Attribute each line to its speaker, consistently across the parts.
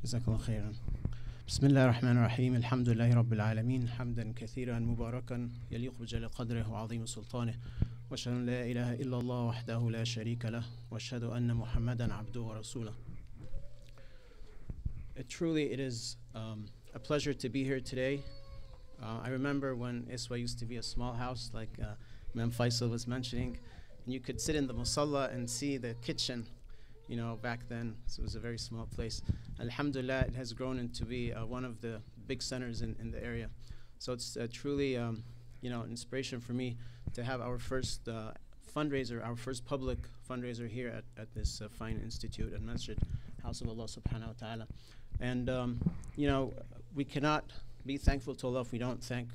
Speaker 1: جزاك الله خيرا. بسم الله الرحمن الرحيم. الحمد لله رب العالمين حمدا كثيرا مباركا يليق بجل قدره وعظيم سلطانه وأشهد أن لا إله إلا الله وحده لا شريك له وأشهد أن محمدا عبده ورسوله. Truly it is a pleasure to be here today. I remember when Iswa used to be a small house, like Imam Faisal was mentioning, and you could sit in the musalla and see the kitchen, you know, back then. So it was a very small place. Alhamdulillah, it has grown into be one of the big centers in the area. So it's truly, you know, inspiration for me to have our first fundraiser, our first public fundraiser here at this fine institute and masjid, House of Allah subhanahu wa ta'ala. And, you know, we cannot be thankful to Allah if we don't thank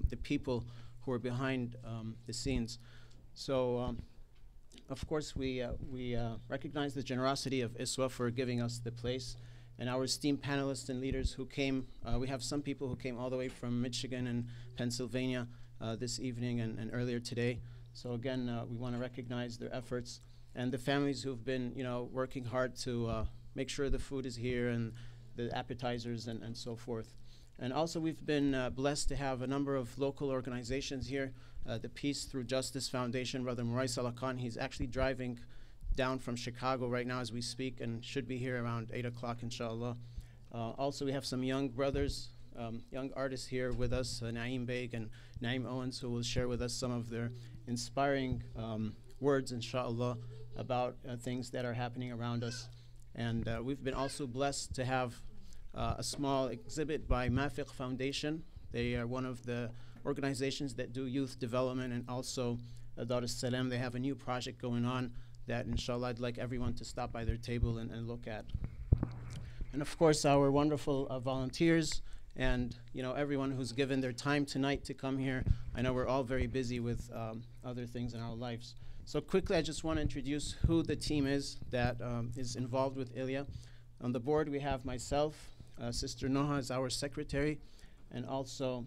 Speaker 1: the people who are behind the scenes. So, of course, we recognize the generosity of ISWA for giving us the place, and our esteemed panelists and leaders who came. We have some people who came all the way from Michigan and Pennsylvania this evening and earlier today. So again, we want to recognize their efforts and the families who've been, you know, working hard to make sure the food is here and the appetizers and so forth. And also we've been blessed to have a number of local organizations here. The Peace Through Justice Foundation, Brother Murai Salakan, he's actually driving down from Chicago right now as we speak and should be here around 8 o'clock, inshallah. Also we have some young brothers, young artists here with us, Naeem Beg and Naeem Owens, who will share with us some of their inspiring words, inshallah, about things that are happening around us. And we've been also blessed to have a small exhibit by Mafiq Foundation. They are one of the organizations that do youth development, and also Dar es-Salam. They have a new project going on that, inshallah, I'd like everyone to stop by their table and look at. And of course, our wonderful volunteers and, you know, everyone who's given their time tonight to come here. I know we're all very busy with other things in our lives. So quickly, I just want to introduce who the team is that is involved with Ilya. On the board, we have myself, Sister Noha is our secretary, and also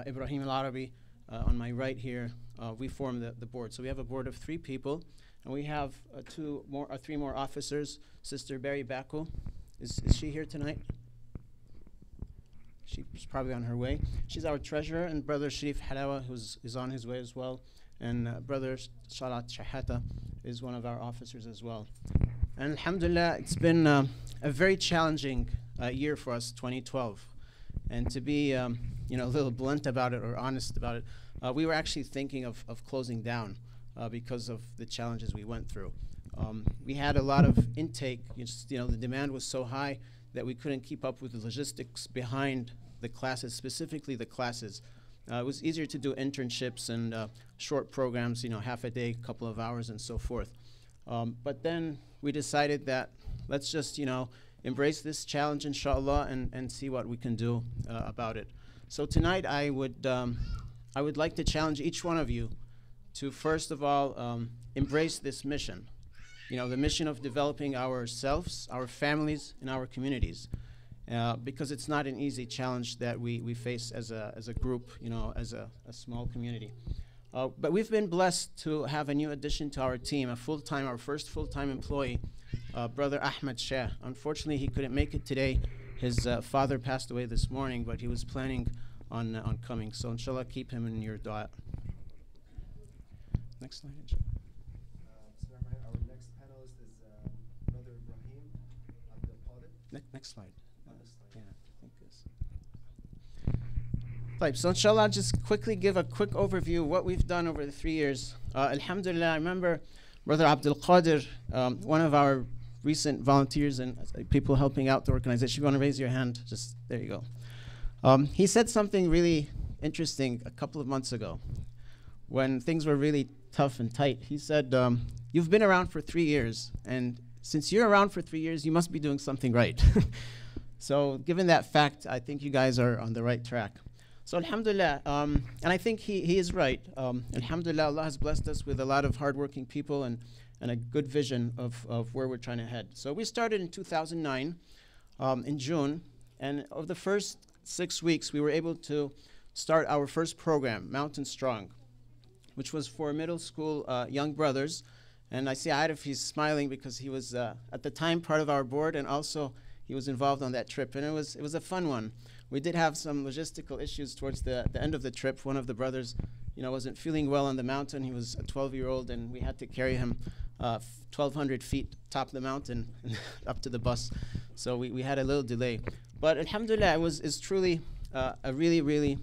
Speaker 1: Ibrahim El-Araby on my right here. We form the board. So we have a board of 3 people, and we have 3 more officers. Sister Barry Bako, is she here tonight? She's probably on her way. She's our treasurer, and Brother Sharif Halawa, who's on his way as well. And Brother Shalat Shahata is one of our officers as well. And alhamdulillah, it's been a very challenging year for us, 2012. And to be you know, a little blunt about it or honest about it, we were actually thinking of closing down because of the challenges we went through. We had a lot of intake. You know, the demand was so high that we couldn't keep up with the logistics behind the classes, specifically the classes. It was easier to do internships and short programs, you know, half a day, couple of hours, and so forth. But then we decided that let's just, you know, embrace this challenge, inshallah, and see what we can do about it. So tonight I would like to challenge each one of you to, first of all, embrace this mission. You know, the mission of developing ourselves, our families, and our communities. Because it's not an easy challenge that we face as a group, you know, as a small community. But we've been blessed to have a new addition to our team, our first full-time employee, Brother Ahmed Shah. Unfortunately, he couldn't make it today. His father passed away this morning, but he was planning on coming. So inshallah, keep him in your dua. Next slide, inshallah.
Speaker 2: Our next panelist is Brother Ibrahim
Speaker 1: Next slide. So inshallah, I'll just quickly give a quick overview of what we've done over the 3 years. Alhamdulillah, I remember Brother Abdul Qadir, one of our recent volunteers and people helping out the organization. If you want to raise your hand, just there you go. He said something really interesting a couple of months ago when things were really tough and tight. He said, you've been around for 3 years, and since you're around for 3 years, you must be doing something right. So given that fact, I think you guys are on the right track. So alhamdulillah, and I think he is right. Alhamdulillah, Allah has blessed us with a lot of hardworking people and a good vision of where we're trying to head. So we started in 2009 in June, and of the first 6 weeks, we were able to start our first program, Mountain Strong, which was for middle school young brothers. And I see Arif, he's smiling because he was at the time part of our board, and also he was involved on that trip, and it was a fun one. We did have some logistical issues towards the end of the trip. One of the brothers, wasn't feeling well on the mountain. He was a 12-year-old, and we had to carry him 1,200 feet top the mountain up to the bus. So we had a little delay. But alhamdulillah, it's truly a really, really,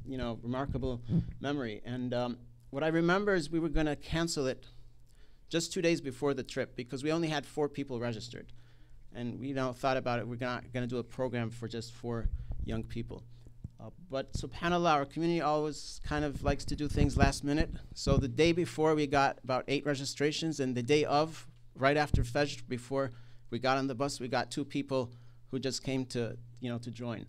Speaker 1: remarkable memory. And what I remember is we were going to cancel it just 2 days before the trip because we only had 4 people registered. And we thought about it, we're not going to do a program for just 4 young people. But subhanAllah, our community always kind of likes to do things last minute. So the day before, we got about 8 registrations, and the day of, right after Fajr, before we got on the bus, we got 2 people who just came to join.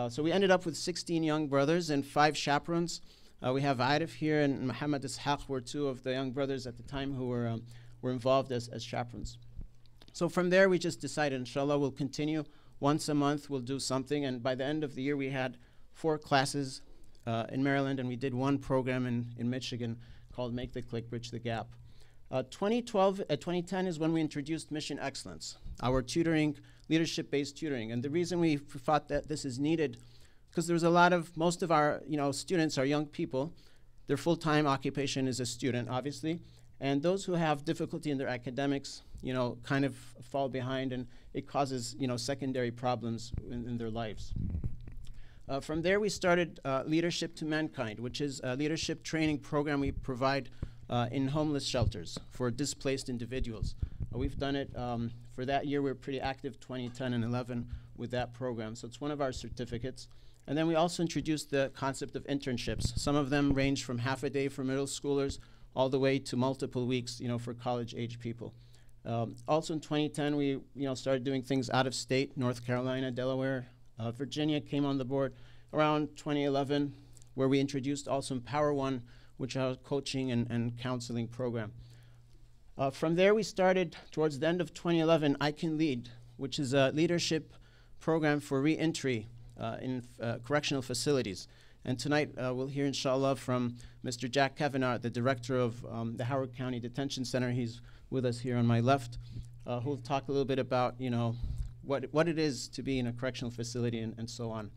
Speaker 1: So we ended up with 16 young brothers and 5 chaperones. We have Arif here and Muhammad Ishaq were 2 of the young brothers at the time who were involved as chaperones. So from there, we just decided, inshallah, we'll continue. Once a month, we'll do something. And by the end of the year, we had 4 classes in Maryland, and we did 1 program in Michigan called Make the Click, Bridge the Gap. 2010 is when we introduced Mission Excellence, our tutoring, leadership-based tutoring. And the reason we thought that this is needed, because there's most of our students are young people. Their full-time occupation is a student, obviously. And those who have difficulty in their academics, kind of fall behind, and it causes, secondary problems in their lives. From there, we started Leadership to Mankind, which is a leadership training program we provide in homeless shelters for displaced individuals. We've done it for that year. We were pretty active, 2010 and 11, with that program. So it's one of our certificates. And then we also introduced the concept of internships. Some of them range from half a day for middle schoolers all the way to multiple weeks, for college-age people. Also in 2010, we started doing things out of state, North Carolina, Delaware. Virginia came on the board around 2011, where we introduced also Empower One, which is our coaching and counseling program. From there, we started, towards the end of 2011, I Can Lead, which is a leadership program for re-entry in correctional facilities. And tonight, we'll hear, inshallah, from Mr. Jack Kavanagh, the director of the Howard County Detention Center. He's with us here on my left, who'll talk a little bit about, what it is to be in a correctional facility and so on.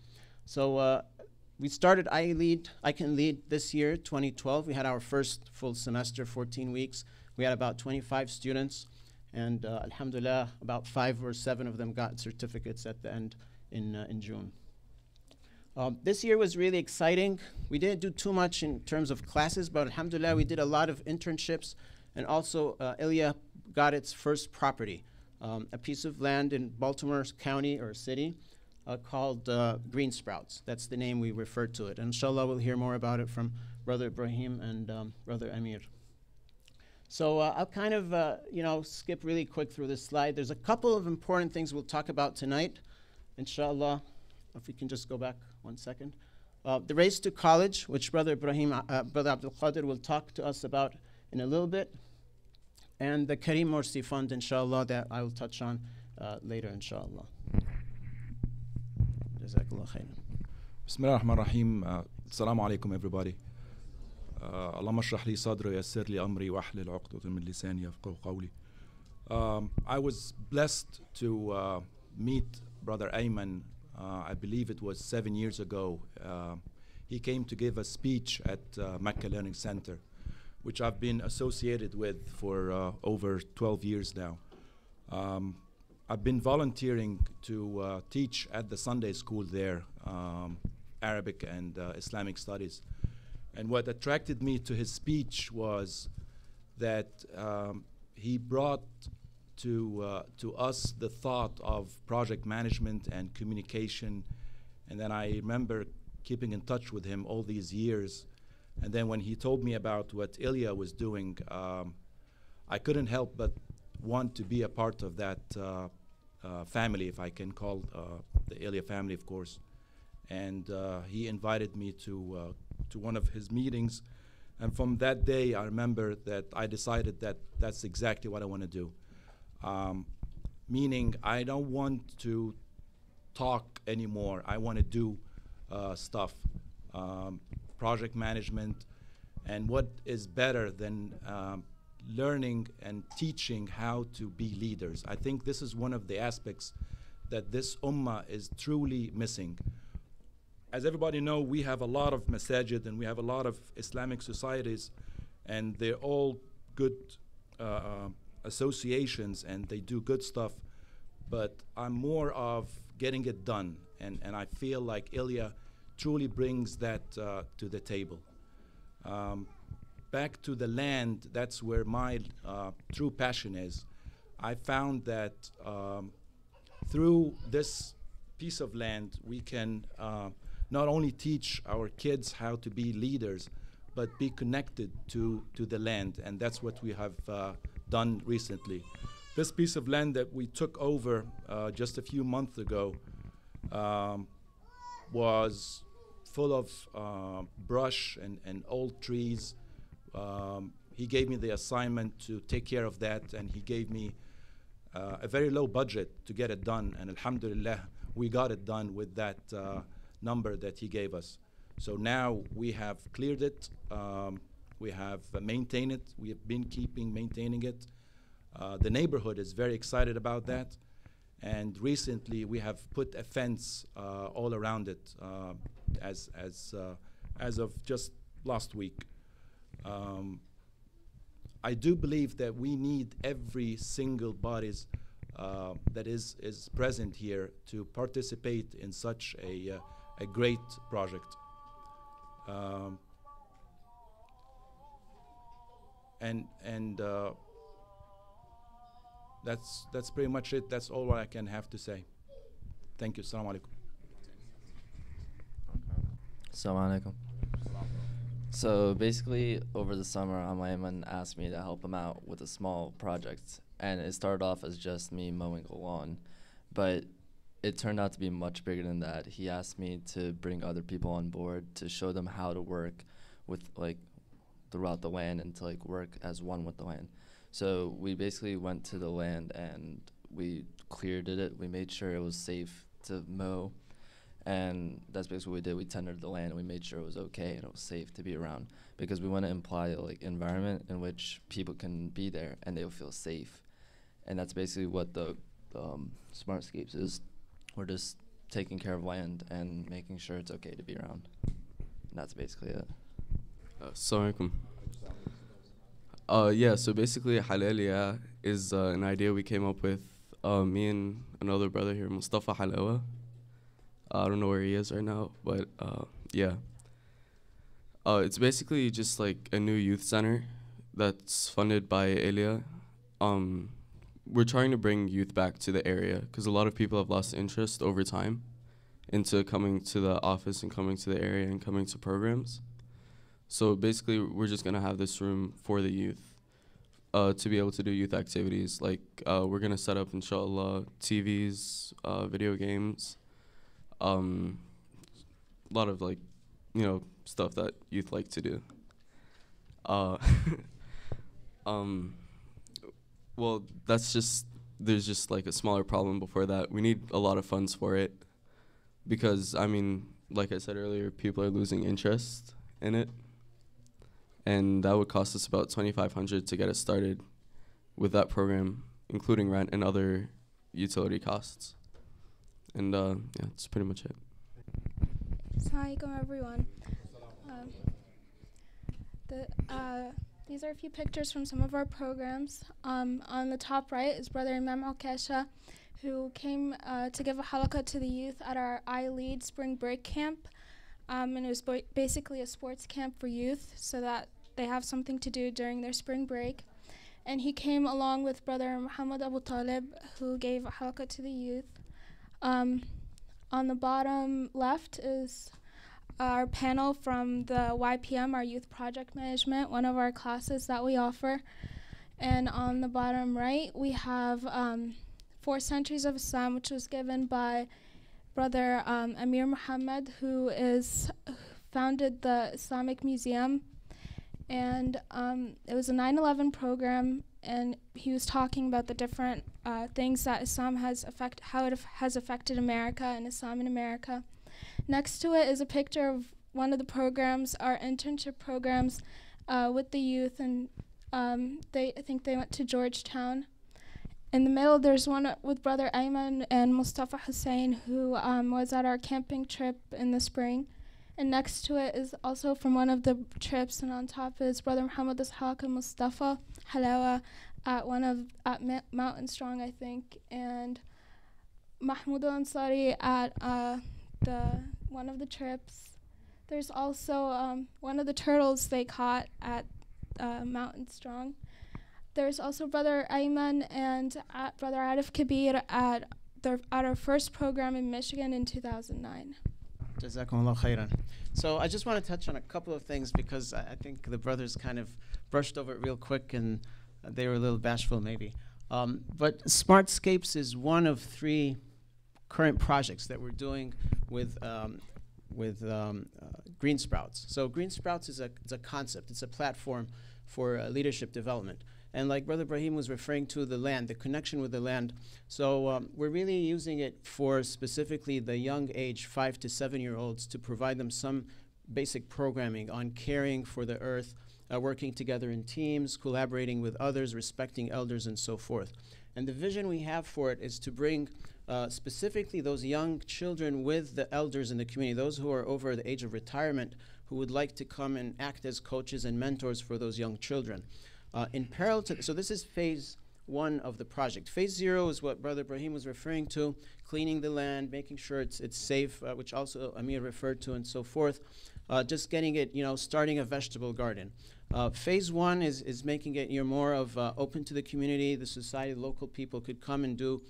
Speaker 1: So we started I Can Lead this year, 2012. We had our first full semester, 14 weeks. We had about 25 students, and alhamdulillah, about 5 or 7 of them got certificates at the end in June. This year was really exciting. We didn't do too much in terms of classes, but alhamdulillah, we did a lot of internships, and also Ilya got its first property. A piece of land in Baltimore County or city called Green Sprouts. That's the name we refer to it. And inshallah, we'll hear more about it from Brother Ibrahim and Brother Amir. So I'll kind of, skip really quick through this slide. There's a couple of important things we'll talk about tonight, inshallah. If we can just go back 1 second. The race to college, which Brother Ibrahim, Brother Abdul Qadir will talk to us about in a little bit. And the Kareem Morsi Fund, inshallah, that I will touch on later, inshallah. Jazakallah khairan.
Speaker 3: Bismillah ar-Rahman ar-Rahim. Assalamu alaikum, everybody. اللهم اشرح لي صدري ويسر لي أمري واحلل عقدة من لساني يفقهوا قولي. I was blessed to meet Brother Ayman. I believe it was 7 years ago. He came to give a speech at Mecca Learning Center, which I've been associated with for over 12 years now. I've been volunteering to teach at the Sunday school there, Arabic and Islamic studies. And what attracted me to his speech was that he brought to us the thought of project management and communication. And then I remember keeping in touch with him all these years. And then when he told me about what Ilya was doing, I couldn't help but want to be a part of that family, if I can call the Ilya family, of course. And he invited me to one of his meetings. And from that day, I remember that I decided that that's exactly what I want to do. Meaning, I don't want to talk anymore. I want to do stuff. Project management, and what is better than learning and teaching how to be leaders. I think this is one of the aspects that this ummah is truly missing. As everybody know, we have a lot of masajid and we have a lot of Islamic societies, and they're all good associations and they do good stuff, but I'm more of getting it done, and I feel like Ilya truly brings that to the table. Back to the land, that's where my true passion is. I found that through this piece of land, we can not only teach our kids how to be leaders, but be connected to the land, and that's what we have done recently. This piece of land that we took over just a few months ago was full of brush and old trees. He gave me the assignment to take care of that, and he gave me a very low budget to get it done, and alhamdulillah, we got it done with that number that he gave us. So now we have cleared it, we have maintained it, we have been maintaining it. The neighborhood is very excited about that, and recently we have put a fence all around it as of just last week. I do believe that we need every single bodies that is present here to participate in such a great project. That's pretty much it. That's all I can have to say. Thank you. Assalamu alaikum.
Speaker 4: Assalamu alaikum. So basically, over the summer, Ayman asked me to help him out with a small project, and it started off as just me mowing a lawn, but it turned out to be much bigger than that. He asked me to bring other people on board to show them how to work with throughout the land and to work as one with the land. So we basically went to the land and we cleared it. We made sure it was safe to mow. And that's basically what we did. We tendered the land and we made sure it was okay and it was safe to be around, because we want to imply an environment in which people can be there and they'll feel safe. And that's basically what the Smartscapes is. We're just taking care of land and making sure it's okay to be around. And that's basically it.
Speaker 5: Assalamu alaikum. Yeah, so basically Halalia is an idea we came up with, me and another brother here, Mustafa Halawa. I don't know where he is right now, but yeah. It's basically just a new youth center that's funded by Elia. We're trying to bring youth back to the area because a lot of people have lost interest over time into coming to the office and coming to the area and coming to programs. So basically, we're just going to have this room for the youth to be able to do youth activities. We're going to set up, inshallah, TVs, video games, a lot of stuff that youth like to do. Well, there's just a smaller problem before that. We need a lot of funds for it because, like I said earlier, people are losing interest in it. And that would cost us about $2,500 to get it started with that program, including rent and other utility costs. And yeah, that's pretty much it.
Speaker 6: Assalamu alaikum, everyone. These are a few pictures from some of our programs. On the top right is Brother Imam Al-Kesha, who came to give a halaqah to the youth at our I-Lead spring break camp. And it was basically a sports camp for youth so that they have something to do during their spring break. And he came along with Brother Muhammad Abu Talib, who gave a halaqah to the youth. On the bottom left is our panel from the YPM, our Youth Project Management, one of our classes that we offer. And on the bottom right, we have 4 Centuries of Islam, which was given by Brother Amir Muhammad, who founded the Islamic Museum. And it was a 9/11 program, and he was talking about the different things that Islam how it has affected America and Islam in America. Next to it is a picture of one of the programs, our internship programs with the youth, and I think they went to Georgetown. In the middle, there's one with Brother Ayman and Mustafa Hussein, who was at our camping trip in the spring. And next to it is also from one of the trips, and on top is Brother Muhammad Ishaq and Mustafa Halawa at Mountain Strong, I think, and Mahmoud Elansary at one of the trips. There's also one of the turtles they caught at Mountain Strong. There's also Brother Ayman and Brother Arif Kabir at our first program in Michigan in 2009.
Speaker 1: Jazakumullah khairan. So I just want to touch on a couple of things because I think the brothers kind of brushed over it real quick and they were a little bashful maybe. But Smartscapes is one of 3 current projects that we're doing with Green Sprouts. So Green Sprouts is a concept. It's a platform for leadership development. And like Brother Ibrahim was referring to, the land, the connection with the land. So we're really using it for specifically the young age 5 to 7-year-olds to provide them some basic programming on caring for the earth, working together in teams, collaborating with others, respecting elders, and so forth. And the vision we have for it is to bring specifically those young children with the elders in the community, those who are over the age of retirement, who would like to come and act as coaches and mentors for those young children. In parallel to, so this is phase 1 of the project. Phase 0 is what Brother Ibrahim was referring to, cleaning the land, making sure it's safe, which also Amir referred to, and so forth. Just getting it, starting a vegetable garden. Phase 1 is making it more of open to the community, the society, local people could come and do,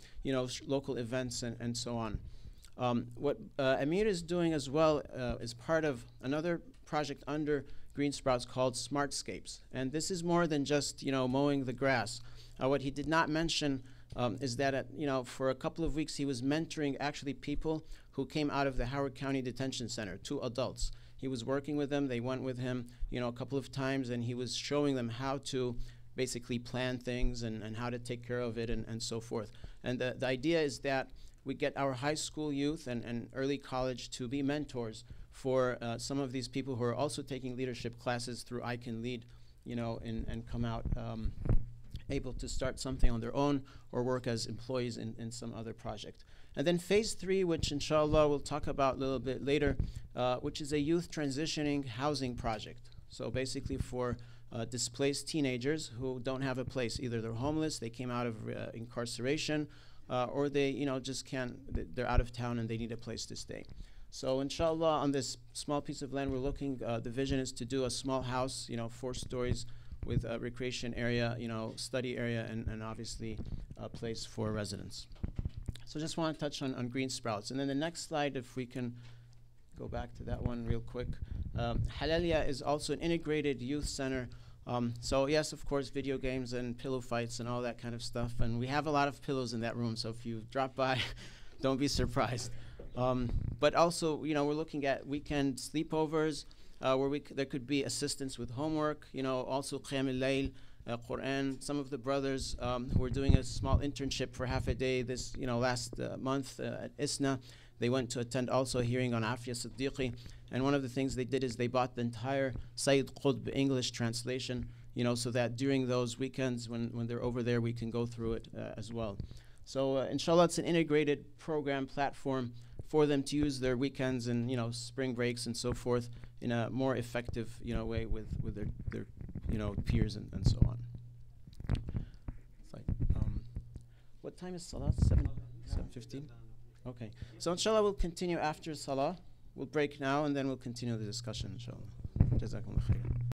Speaker 1: local events and so on. What Amir is doing as well is part of another project under Green Sprouts called Smartscapes. And this is more than just, mowing the grass. What he did not mention is that, for a couple of weeks he was mentoring actually people who came out of the Howard County Detention Center, 2 adults. He was working with them. They went with him, a couple of times, and he was showing them how to basically plan things and how to take care of it and so forth. And the idea is that we get our high school youth and early college to be mentors for some of these people who are also taking leadership classes through I Can Lead, and come out able to start something on their own or work as employees in some other project. And then phase 3, which inshallah we'll talk about a little bit later, which is a youth transitioning housing project. So basically for displaced teenagers who don't have a place. Either they're homeless, they came out of incarceration, or they just can't, they're out of town and they need a place to stay. So inshallah, on this small piece of land we're looking, the vision is to do a small house, 4 stories with a recreation area, study area, and obviously a place for residents. So just want to touch on Green Sprouts. And then the next slide, if we can go back to that one real quick. Halalia is also an integrated youth center. So yes, of course, video games and pillow fights and all that kind of stuff. And we have a lot of pillows in that room, so if you drop by, don't be surprised. But also, we're looking at weekend sleepovers where there could be assistance with homework, also Qiyam al-Layl, Quran. Some of the brothers who were doing a small internship for half a day this, last month at ISNA, they went to attend also a hearing on Afia Siddiqui. And one of the things they did is they bought the entire Sayyid Qutb English translation, so that during those weekends when they're over there, we can go through it as well. So inshallah, it's an integrated program platform for them to use their weekends and spring breaks and so forth in a more effective way with their peers and so on. What time is Salah? 7:15? Okay. So inshallah we'll continue after Salah. We'll break now and then we'll continue the discussion inshallah. Jazakumullah khairan.